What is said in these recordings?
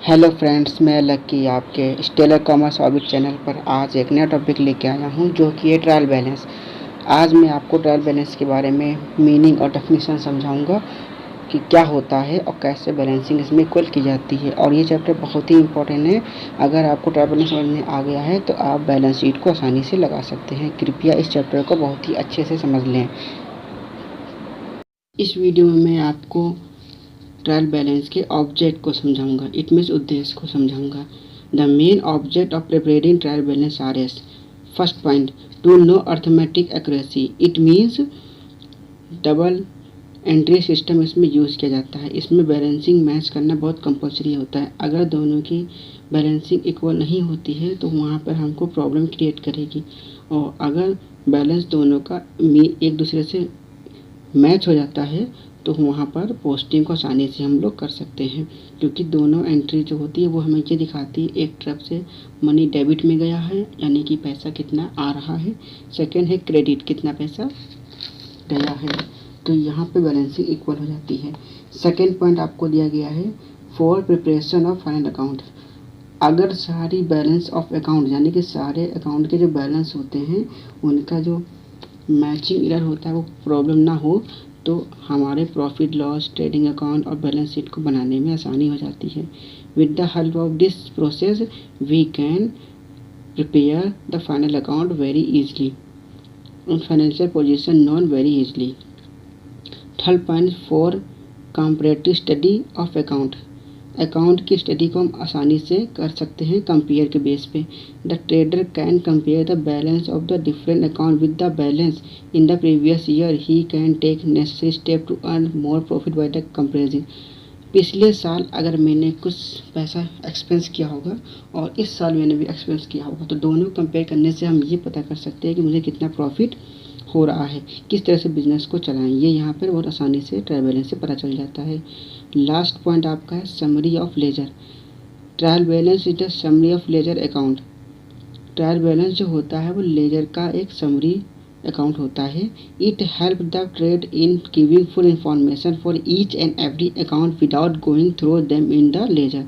Hello friends, मैं लक्की आपके stellar commerce orbit channel पर आज एक नया टॉपिक लेके आया हूं जो कि है ट्रायल बैलेंस। आज मैं आपको ट्रायल बैलेंस के बारे में मीनिंग और डेफिनेशन समझाऊंगा कि क्या होता है और कैसे बैलेंसिंग इसमें इक्वल की जाती है। और ये चैप्टर बहुत ही इंपॉर्टेंट है। अगर आपको ट्रायल बैलेंस समझ में आ गया है तो आप बैलेंस शीट को आसानी से लगा सकते हैं। कृपया इस चैप्टर को बहुत ही अच्छे से समझ लें। इस वीडियो में मैं आपको ट्रायल बैलेंस के ऑब्जेक्ट को समझाऊंगा, इट मीन्स उद्देश्य को समझाऊंगा। The main object of preparing trial balance are as. First point, to know arithmetic accuracy, it means double entry system इसमें यूज़ किया जाता है। इसमें बैलेंसिंग मैच करना बहुत कंपलसरी होता है। अगर दोनों की बैलेंसिंग इक्वल नहीं होती है तो वहाँ पर हमको प्रॉब्लम क्रिएट करेगी। और अगर बैलेंस दोनों का एक दूसरे से मैच हो जाता है तो वहाँ पर पोस्टिंग को आसानी से हम लोग कर सकते हैं, क्योंकि दोनों एंट्री जो होती है वो हमें ये दिखाती है एक तरफ से मनी डेबिट में गया है यानी कि पैसा कितना आ रहा है, सेकंड है क्रेडिट कितना पैसा गया है। तो यहाँ पे बैलेंसिंग इक्वल हो जाती है। सेकंड पॉइंट आपको दिया गया है for preparation of final account. अगर सारी बैलेंस ऑफ अकाउंट यानी कि सारे अकाउंट के जो बैलेंस होते हैं उनका जो मैचिंग एरर होता है वो प्रॉब्लम ना हो तो हमारे प्रॉफिट लॉस ट्रेडिंग अकाउंट और बैलेंस शीट को बनाने में आसानी हो जाती है। With the help of this process we can prepare the final account very easily and financial position known very easily. Third point for comparative study of account. Account की study को हम आसानी से कर सकते हैं कंपेयर के बेस पे। The trader can compare the balance of the different account with the balance in the previous year. He can take necessary step to earn more profit by the comparison. पिछले साल अगर मैंने कुछ पैसा expense किया होगा और इस साल मैंने भी एक्सपेंस किया होगा तो दोनों कंपेयर करने से हम ये पता कर सकते हैं कि मुझे कितना प्रॉफिट हो रहा है, किस तरह से बिजनेस को चलाएं। ये यहाँ पर बहुत आसानी से ट्रायल बैलेंस से पता चल जाता है। लास्ट पॉइंट आपका है summary of ledger. Trial balance is the summary of ledger account. Trial balance जो होता है वो लेजर का एक समरी अकाउंट होता है। It help the trade in giving full information for each and every account without going through them in the ledger.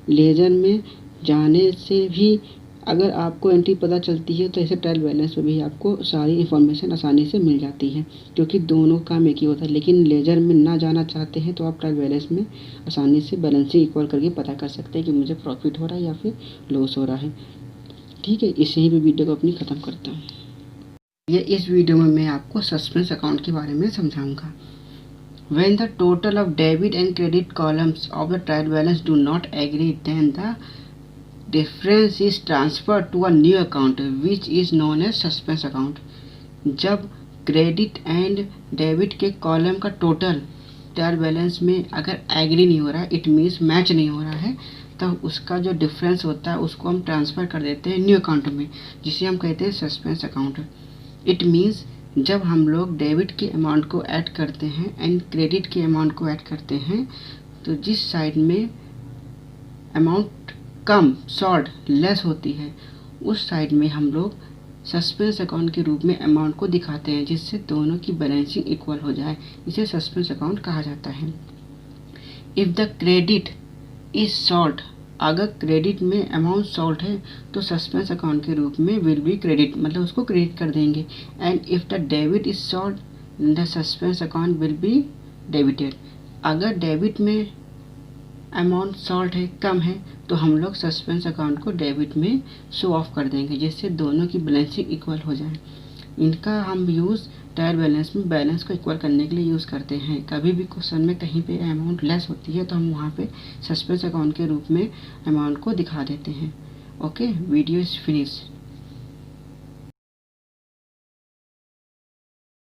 Ledger में जाने से भी अगर आपको एंट्री पता चलती है तो ऐसे ट्रायल बैलेंस में भी आपको सारी इन्फॉर्मेशन आसानी से मिल जाती है, क्योंकि दोनों काम एक ही होता है। लेकिन लेजर में ना जाना चाहते हैं तो आप ट्रायल बैलेंस में आसानी से बैलेंसिंग इक्वल करके पता कर सकते हैं कि मुझे प्रॉफिट हो रहा है या फिर लॉस हो रहा है। ठीक है, इसे ही भी वीडियो को अपनी ख़त्म करता हूँ। ये इस वीडियो में मैं आपको सस्पेंस अकाउंट के बारे में समझाऊंगा। When the total of debit and credit columns of the trial balance do not agree, then the difference is transferred to a new account which is known as suspense account. जब credit and debit के column का total trial balance में अगर agree नहीं हो रहा है, it means match नहीं हो रहा है, तब उसका जो डिफरेंस होता है उसको हम ट्रांसफ़र कर देते हैं न्यू अकाउंट में, जिसे हम कहते हैं सस्पेंस अकाउंट। इट मीन्स जब हम लोग डेबिट के अमाउंट को ऐड करते हैं एंड क्रेडिट के अमाउंट को ऐड करते हैं तो जिस साइड में अमाउंट कम शॉर्ट लेस होती है उस साइड में हम लोग सस्पेंस अकाउंट के रूप में अमाउंट को दिखाते हैं, जिससे दोनों की बैलेंसिंग इक्वल हो जाए। इसे सस्पेंस अकाउंट कहा जाता है। If the credit is short, अगर क्रेडिट में अमाउंट शॉर्ट है तो सस्पेंस अकाउंट के रूप में विल बी क्रेडिट, मतलब उसको क्रेडिट कर देंगे। And if the debit is short the suspense account will be debited. अगर डेबिट में अमाउंट शॉर्ट है, कम है, तो हम लोग सस्पेंस अकाउंट को डेबिट में शो ऑफ कर देंगे, जिससे दोनों की बैलेंसिंग इक्वल हो जाए। इनका हम यूज़ ट्रायल बैलेंस में बैलेंस को इक्वल करने के लिए यूज़ करते हैं। कभी भी क्वेश्चन में कहीं पे अमाउंट लेस होती है तो हम वहाँ पे सस्पेंस अकाउंट के रूप में अमाउंट को दिखा देते हैं। Okay, video is finish.